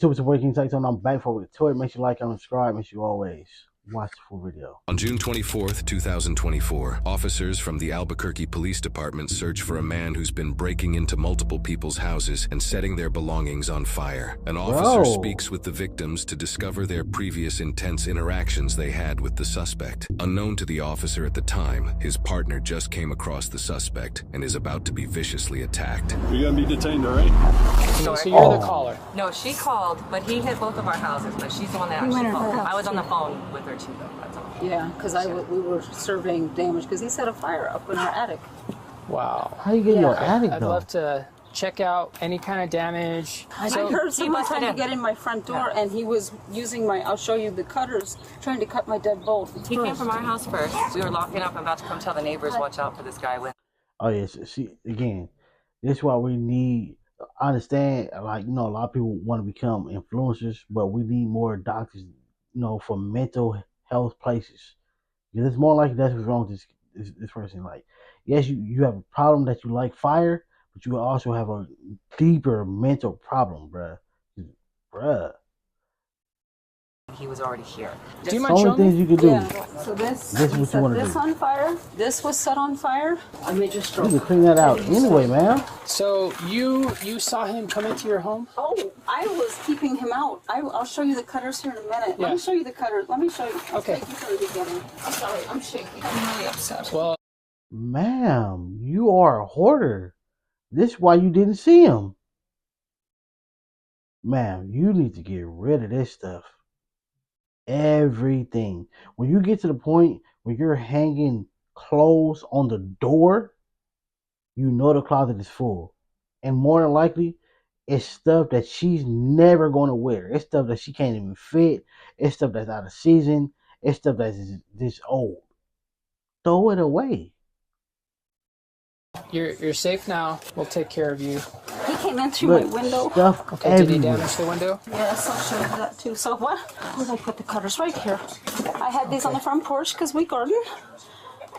So it's a working take on. I'm back for it. Make sure you like and subscribe. Make sure you always watch the full video. On June 24th, 2024, officers from the Albuquerque Police Department search for a man who's been breaking into multiple people's houses and setting their belongings on fire. An officer speaks with the victims to discover their previous intense interactions they had with the suspect. Unknown to the officer at the time, his partner just came across the suspect and is about to be viciously attacked. You're gonna be detained, all right? So you're the caller? No, she called, but he hit both of our houses, but she's the one that actually called. I was on the phone with her too, though, that's all. Yeah, because we were surveying damage because he set a fire up in our attic. Wow. How you get in your attic, though? I'd love to check out any kind of damage. I heard someone trying to get in my front door, and he was using I'll show you the cutters, trying to cut my dead bolt. He came from our house first. We were locking up and about to come tell the neighbors, watch out for this guy. Oh, yes. See, again, this is why we need, I understand, like, a lot of people want to become influencers, but we need more doctors, for mental health places. Because it's more likely that's what's wrong with this person. Like, yes, you have a problem that you like fire, but you also have a deeper mental problem, bruh. He was already here. Do you mind showing things you can do. Yeah. So this is what you want to do. This on fire. This was set on fire. I made just you can clean that out anyway, man. So you saw him come into your home? Oh, I was keeping him out. I'll show you the cutters here in a minute. Yeah. Let me show you the cutters. Let me show you. Okay. Take you from the beginning. I'm sorry. I'm shaking. I'm really upset. Well, ma'am, you are a hoarder. This is why you didn't see him. Ma'am, you need to get rid of this stuff. Everything. When you get to the point where you're hanging clothes on the door, the closet is full. And more than likely, it's stuff that she's never going to wear. It's stuff that she can't even fit. It's stuff that's out of season. It's stuff that's this old. Throw it away. you're safe now. We'll take care of you. He came in through my window. Stuff Okay, everywhere. did he damage the window? Yes, I'll show you that too. So where did I put the cutters? Right here. I had these on the front porch because we garden.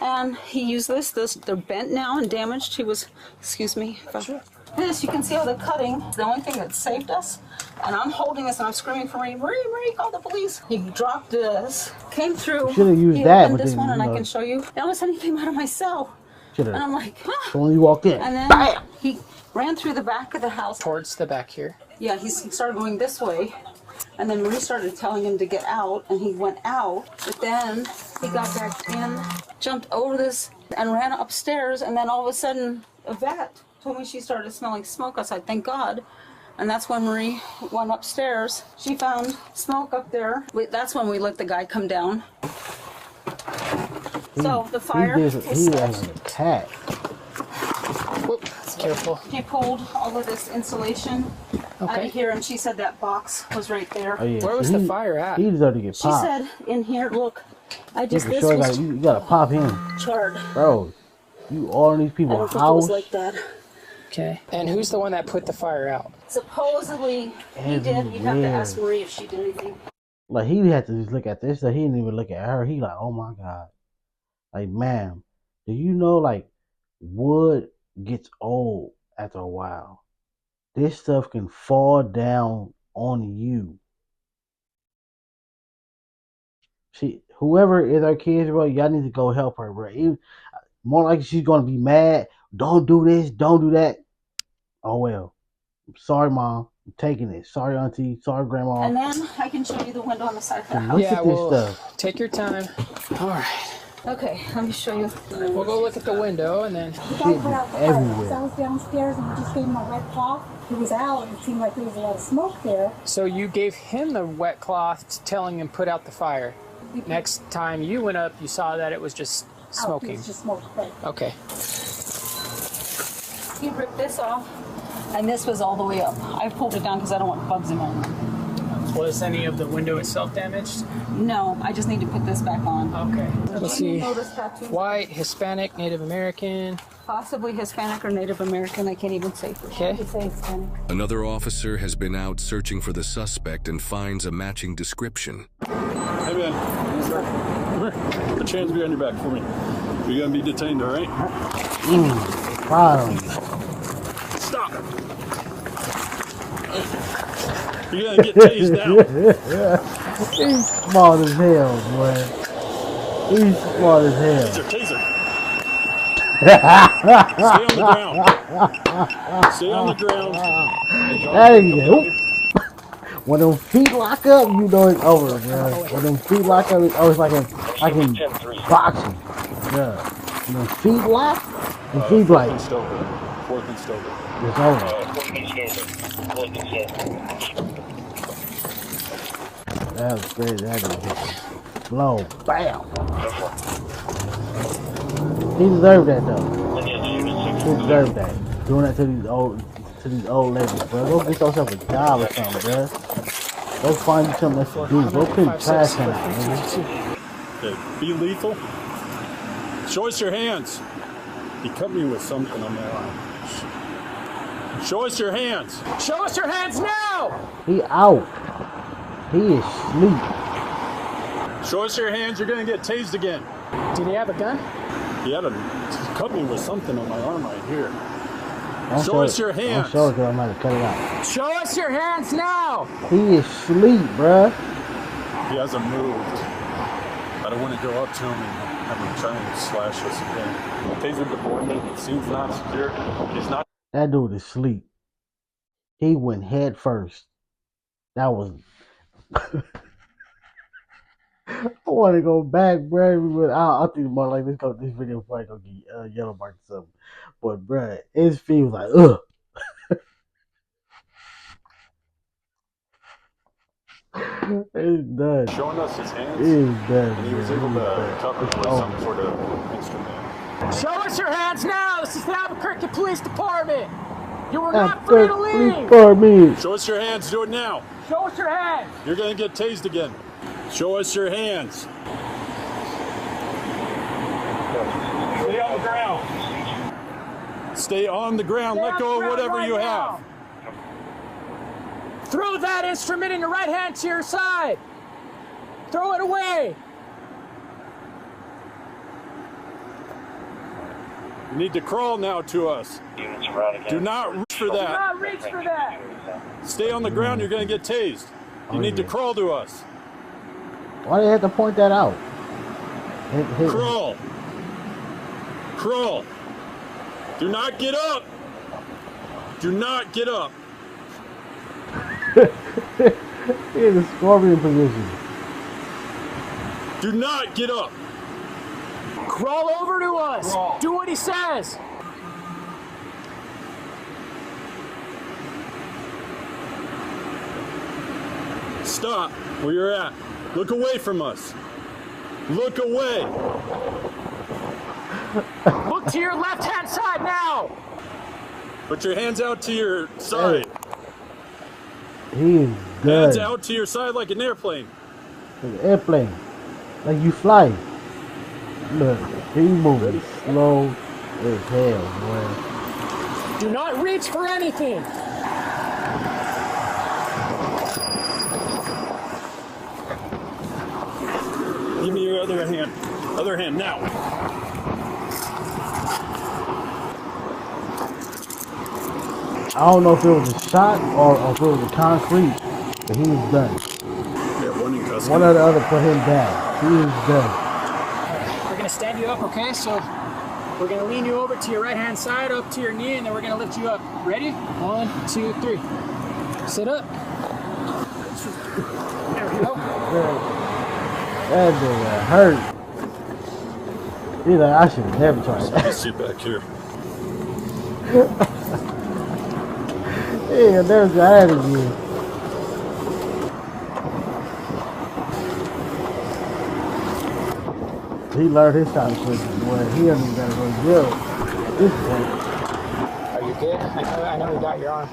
And he used this. They're bent now and damaged. He was, excuse me. Sure. This, you can see all the cutting. The only thing that saved us. And I'm holding this and I'm screaming for Marie. Marie, call the police. He dropped this, came through. Should have used he that. opened this one and I can show you. And all of a sudden he came out of my cell. Should've. And I'm like, huh. So when you walk in, And then bam! he ran through the back of the house. Towards the back here. Yeah, he started going this way. And then Marie started telling him to get out, and he went out. But then he got back in, jumped over this, and ran upstairs. And then all of a sudden, Yvette told me she started smelling smoke outside. Thank God. And that's when Marie went upstairs. She found smoke up there. That's when we let the guy come down. So the fire. He has an attack. Whoop, careful. She pulled all of this insulation out Okay. of here, and she said that box was right there. Oh, yeah. Where was the fire at? He deserved to get She popped. said in here, look, this Sure, was you gotta pop him, charred. bro. You all in these I people's don't think it house. was like that. Okay. And who's the one that put the fire out? Supposedly he did. You'd have to ask Marie if she did anything. Like, he had to just look at this, so he didn't even look at her. He like, oh my God. Like, ma'am, do you know, like, wood gets old after a while? This stuff can fall down on you. Whoever is our kids, bro, y'all need to go help her, bro. More likely she's going to be mad. Don't do this. Don't do that. Oh, well. I'm sorry, Mom. I'm taking it. Sorry, Auntie. Sorry, Grandma. And then I can show you the window on the side of the house. Look Yeah, at this well, stuff. take your time. All right. Okay, let me show you. We'll go look at the window and then... The guy put out the fire. Everywhere. So I was downstairs and he just gave him a wet cloth. He was out and it seemed like there was a lot of smoke there. So you gave him the wet cloth telling him put out the fire. Next time you went up, you saw that it was just It smoking. was just smoke. Right. Okay. He ripped this off, and this was all the way up. I pulled it down because I don't want bugs in my room. Was any of the window itself damaged? No, I just need to put this back on. Okay. Let's see. Notice tattoo. White, Hispanic, Native American. Possibly Hispanic or Native American. I can't even say for sure. Okay. It's Hispanic. Another officer has been out searching for the suspect and finds a matching description. Hey, man. Come here. Put your hands behind your back for me. You're gonna be detained, all right? Wow. Stop. You're gonna get tased now. He's smart as hell, boy. He's smart as hell. Taser. Stay on the ground. Stay on the ground. There you go. When them feet lock up, you know it's over, bro. When them feet lock up, it's always like in boxing. Yeah. When them feet lock, the feet like Fourth and Stover. it's over. That was crazy. That was blow. Bam. He deserved that though. He deserved that. Doing that to these old ladies, bro. Go get yourself a job or something, bro. Go find you something else to do. Go clean the trash can out, nigga. Okay, be lethal. Show us your hands. He cut me with something on my arm. Show us your hands. Show us your hands now! He out. He is asleep. Show us your hands. You're gonna get tased again. Did he have a gun? He cut me with something on my arm right here. Don't Show us your hands. Don't show it because I'm going to cut it out. Show us your hands now! He is asleep, bruh. He hasn't moved. I don't want to go up to him and have him try and slash us again. Taser deployment. It seems not secure. He's not. That dude is asleep. He went head first. That was... I want to go back, bro. But I think more like this video probably gonna get yellow mark or something. But bro, his feet was like, ugh. It's done. Showing us his hands. It's done. And he was able to cover with some sort of instrument. Show us your hands now! This is the Albuquerque Police Department! You were not free to leave! Show us your hands. Do it now. Show us your hands! You're gonna get tased again. Show us your hands. Stay on the ground. Stay on the ground. Let go of whatever you have. Throw that instrument in your right hand to your side. Throw it away. You need to crawl now to us. Do not reach for that. Do not reach for that. Stay on the ground. You're going to get tased. You need to crawl to us. Why do they have to point that out? Crawl. Crawl. Do not get up. Do not get up. He in the scorpion position. Do not get up. Crawl over to us. Crawl. Do what he says. Stop where you're at. Look away from us. Look away. Look to your left-hand side now. Put your hands out to your side. He is done. Hands out to your side like an airplane. Like an airplane. Like you fly. Look, he moving slow as hell, boy. Do not reach for anything. Give me your other hand. Other hand now. I don't know if it was a shot or if it was a concrete, but he was done. Yeah, one in custody. One or the other put him down. He is done. We're going to stand you up, okay? So we're going to lean you over to your right-hand side, up to your knee, and then we're going to lift you up. Ready? 1, 2, 3. Sit up. There we go. That nigga hurt. He's like, I should have never tried that. Sit back here. Yeah, there's that again. He learned his time quickly, boy. He doesn't even gotta go to jail at this point. Are you good? I know we got your arm.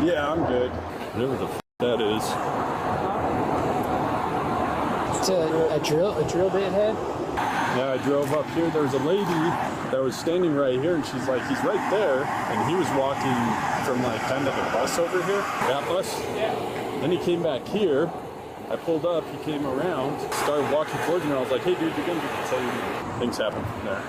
Yeah, I'm good. Whatever the f that is. It's a drill bit head. Yeah, I drove up here. There was a lady that was standing right here, and she's like, he's right there. And he was walking from like kind of the bus over here. That bus? Yeah. Then he came back here. I pulled up, he came around, started walking towards me, and I was like, hey dude, you're gonna get the same. Things happen from there.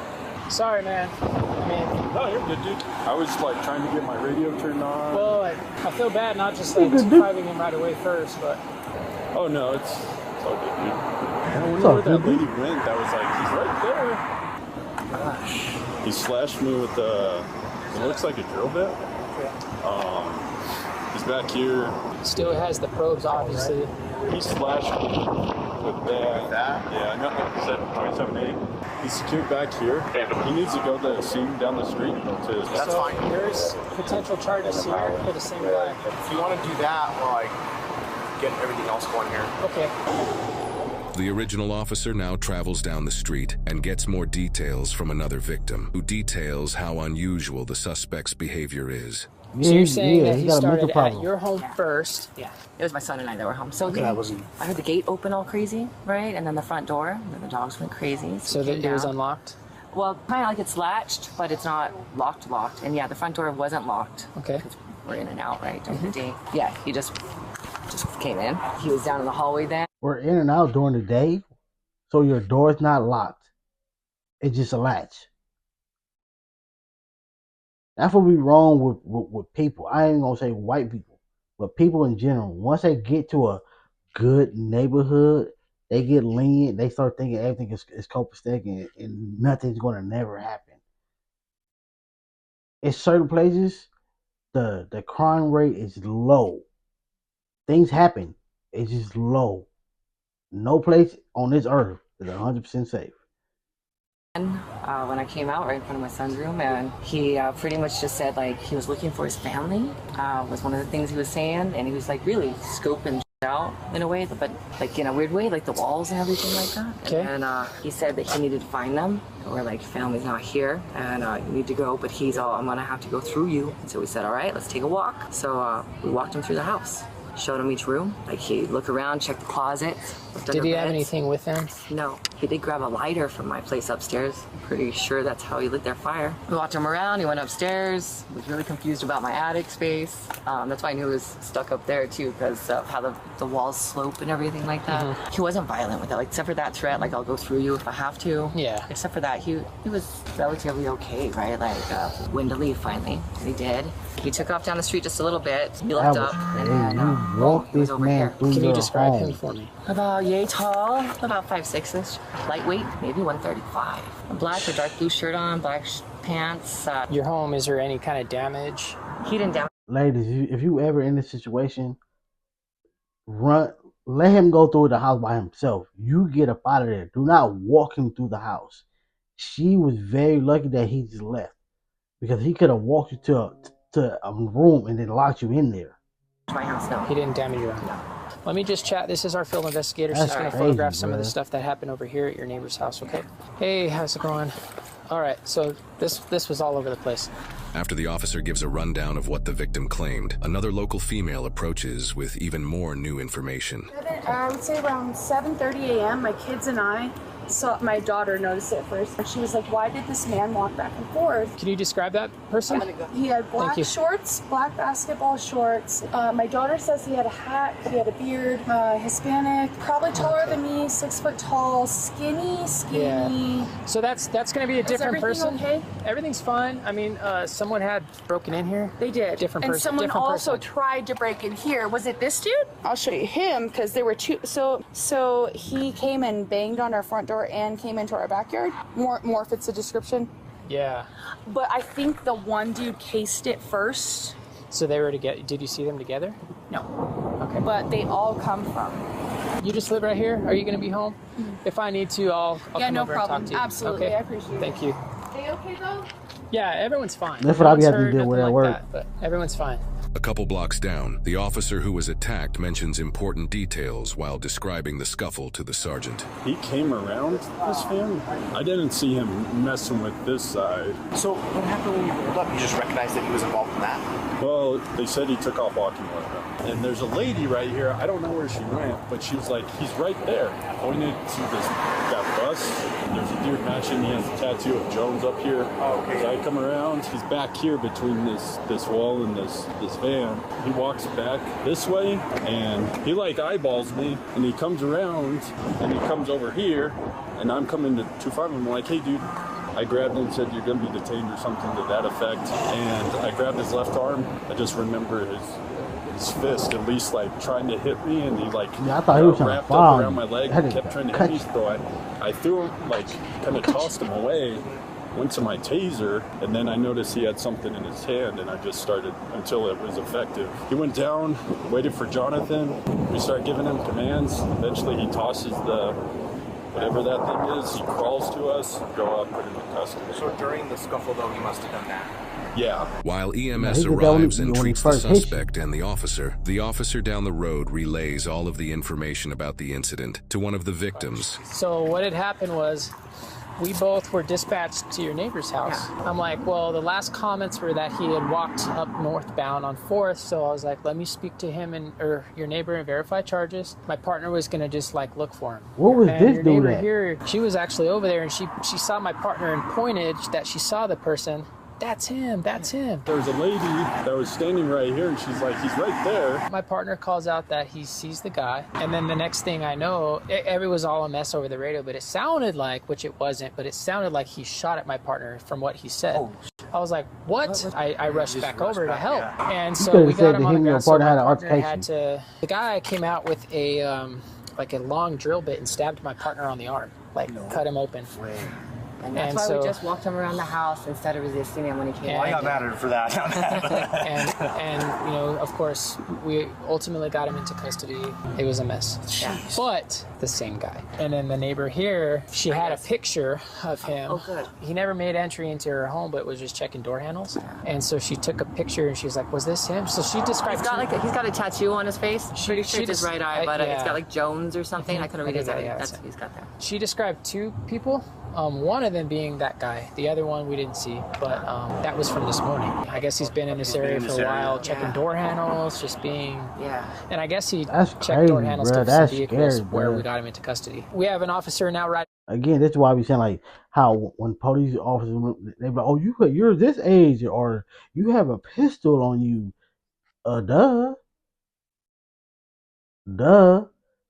Sorry, man. I in. No, you're good, dude. I was like trying to get my radio turned on. Well, I feel bad not just like driving him right away first, but. Oh no, it's all good, dude. I don't know where that lady went. That was like, he's right there. Gosh. He slashed me with it looks like a drill bit. He's back here. Still has the probes, obviously. He slashed me with that. Yeah, I got 27A. He's secured back here. He needs to go to the scene down the street. That's fine. There's potential charges here for the same guy. If you want to do that while I get everything else going here. Okay. The original officer now travels down the street and gets more details from another victim, who details how unusual the suspect's behavior is. So you're saying that he started at your home first? Yeah, it was my son and I that were home. So I heard the gate open all crazy, right? And then the front door, and then the dogs went crazy. So it was unlocked? Well, kind of like it's latched, but it's not locked. And yeah, the front door wasn't locked. Okay. We're in and out, right, during the day. Yeah, he just came in. He was down in the hallway then. We're in and out during the day, so your door's not locked. It's just a latch. That's what be wrong with people. I ain't gonna say white people, but people in general. Once they get to a good neighborhood, they get lenient. They start thinking everything is copacetic and nothing's gonna never happen. In certain places, the crime rate is low. Things happen. It's just low. No place on this earth is 100% safe. When I came out right in front of my son's room, and he pretty much just said like he was looking for his family, was one of the things he was saying, and he was like really scoping out in a way, but like in a weird way, like the walls and everything like that. Okay. And he said that he needed to find them, or like family's not here, and you need to go, but he's all, I'm gonna have to go through you. And so we said, all right, let's take a walk. So we walked him through the house. Showed him each room. Like he'd look around, check the closet. Did he have anything with him? No. He did grab a lighter from my place upstairs. Pretty sure that's how he lit their fire. We walked him around. He went upstairs. Was really confused about my attic space. That's why I knew he was stuck up there too, because of how the walls slope and everything like that. Mm-hmm. He wasn't violent with it, like except for that threat, like I'll go through you if I have to. Yeah. Except for that, he was relatively okay, right? Like when to leave finally. And he did. He took off down the street just a little bit. He looked up and walked he was this over man here. through Can you your describe home. him for me? About yay tall, about 5'6"ish. Lightweight, maybe 135. A black or dark blue shirt on, black pants. Your home, is there any kind of damage? He didn't damage. Ladies, if you ever in this situation, let him go through the house by himself. You get up out of there. Do not walk him through the house. She was very lucky that he just left, because he could have walked you to a room and then locked you in there. My house, no. He didn't damage your home. No. Let me just chat. This is our field investigator. She's going to photograph some of the stuff that happened over here at your neighbor's house, okay? Hey, how's it going? All right, so this was all over the place. After the officer gives a rundown of what the victim claimed, another local female approaches with even more new information. I would say around 7:30 a.m., my kids and I saw, my daughter noticed it first. And she was like, why did this man walk back and forth? Can you describe that person? He had black shorts, black basketball shorts. My daughter says he had a hat, he had a beard, Hispanic, probably taller than me, 6 foot tall, skinny. Yeah. So that's going to be a different person. Okay? Everything's fine. I mean, someone had broken in here. They did. Different and person. Someone different also person. tried to break in here. Was it this dude? I'll show you him, because there were two. So he came and banged on our front door and came into our backyard. More fits the description. Yeah. But I think the one dude cased it first. So they were together. Did you see them together? No. Okay. But they all come from. You just live right here? Are you going to be home? Mm-hmm. If I need to, I'll come over and talk to you. Absolutely. Okay? I appreciate it. Thank you. They okay though? Yeah, everyone's fine. That's what I'll be having to deal with at work. But everyone's fine. A couple blocks down, the officer who was attacked mentions important details while describing the scuffle to the sergeant. He came around this family. I didn't see him messing with this side. So what happened when you pulled up? You just recognized that he was involved in that? Well, they said he took off walking with them. And there's a lady right here. I don't know where she went, but she was like, he's right there. Pointed to that bus. There's a deer matching. He has a tattoo of Jones up here. Oh, okay. So I come around. He's back here between this wall and this van. He walks back this way, and he like eyeballs me, and he comes around, and he comes over here, and I'm coming to 2-5. I'm like, hey, dude, I grabbed him and said, "You're going to be detained," or something to that effect. And I grabbed his left arm. I just remember his fist at least like trying to hit me, and he like I thought he was wrapped up around my leg and kept trying to hit me. So I threw him, like kind of tossed him away, went to my taser, and then I noticed he had something in his hand, and I just started until it was effective. He went down, waited for Jonathan. We started giving him commands. Eventually he tosses the whatever that thing is, he crawls to us, go up, put him in custody. So during the scuffle, though, he must have done that. Yeah. While EMS arrives and treats the suspect and the officer down the road relays all of the information about the incident to one of the victims. So what had happened was, we both were dispatched to your neighbor's house. Yeah. I'm like, well, the last comments were that he had walked up northbound on 4th, so I was like, let me speak to him or your neighbor and verify charges. My partner was gonna just like look for him. What was this your dude neighbor at? here, she was actually over there, and she saw my partner and pointed that she saw the person. That's him, that's him. There was a lady that was standing right here, and she's like, he's right there. My partner calls out that he sees the guy, and then the next thing I know, it was all a mess over the radio, but it sounded like, which it wasn't, but it sounded like he shot at my partner from what he said. Oh. I was like, what? I rushed back over to help. Yeah. And so we got him on the ground, so my partner had to, the guy came out with a, like a long drill bit and stabbed my partner on the arm, like cut him open. And that's why we just walked him around the house instead of resisting him when he came. Well, I got mad at him for that. and you know, of course, we ultimately got him into custody. It was a mess. Yeah. But the same guy. And then the neighbor here, she had a picture of him. Oh, good. He never made entry into her home, but was just checking door handles. And so she took a picture, and she was like, "Was this him?" So she described. He's got a tattoo on his face. Pretty sure it's his right eye, but yeah. It's got like Jones or something. I couldn't read his eye. That's what he's got there. She described 2 people. One of them being that guy. The other one we didn't see, but that was from this morning. I guess he's been in this area for a while, checking door handles, just being... Yeah. And I guess he checked crazy, door handles to some vehicles scary, where we got him into custody. We have an officer now right... Again, that's why we saying like how when police officers, they be like, oh, you're this age, or you have a pistol on you. Duh.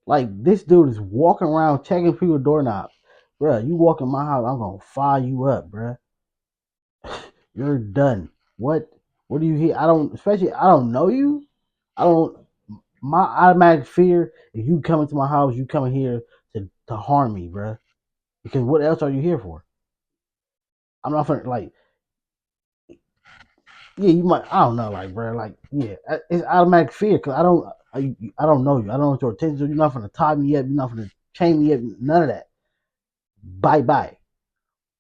Like, this dude is walking around checking people's doorknobs. Bruh, you walk in my house, I'm gonna fire you up, bruh. You're done. What do you hear? I don't know you. My automatic fear, if you come into my house, you coming here to harm me, bruh. Because what else are you here for? I'm not gonna, like, yeah, you might, I don't know, like, bruh, like, yeah, it's automatic fear, because I don't know you. I don't know what your intentions are. You're not gonna tie me up. You're not gonna chain me up. None of that. Bye.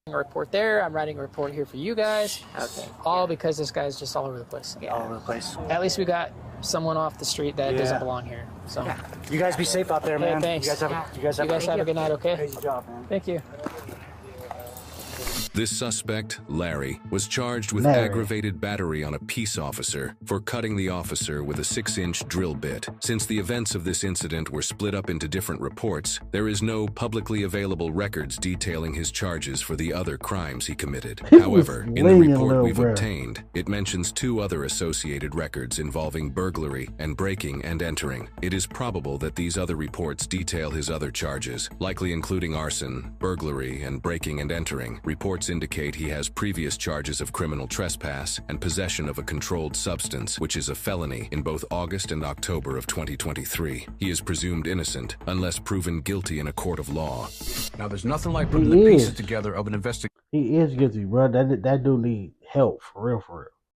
A report there. I'm writing a report here for you guys. Okay. All because this guy's just all over the place. Yeah. All over the place. At least we got someone off the street that doesn't belong here. So. Yeah. You guys be safe out there, man. Thanks. You guys have a good night, okay? Crazy job, man. Thank you. This suspect, Larry, was charged with aggravated battery on a peace officer for cutting the officer with a 6-inch drill bit. Since the events of this incident were split up into different reports, there is no publicly available records detailing his charges for the other crimes he committed. However, in the report we've obtained, it mentions 2 other associated records involving burglary and breaking and entering. It is probable that these other reports detail his other charges, likely including arson, burglary, and breaking and entering. Reports indicate he has previous charges of criminal trespass and possession of a controlled substance, which is a felony, in both August and October of 2023. He is presumed innocent unless proven guilty in a court of law. Now, there's nothing like putting the pieces together of an investigation. He is guilty, bro. That dude need help, for real.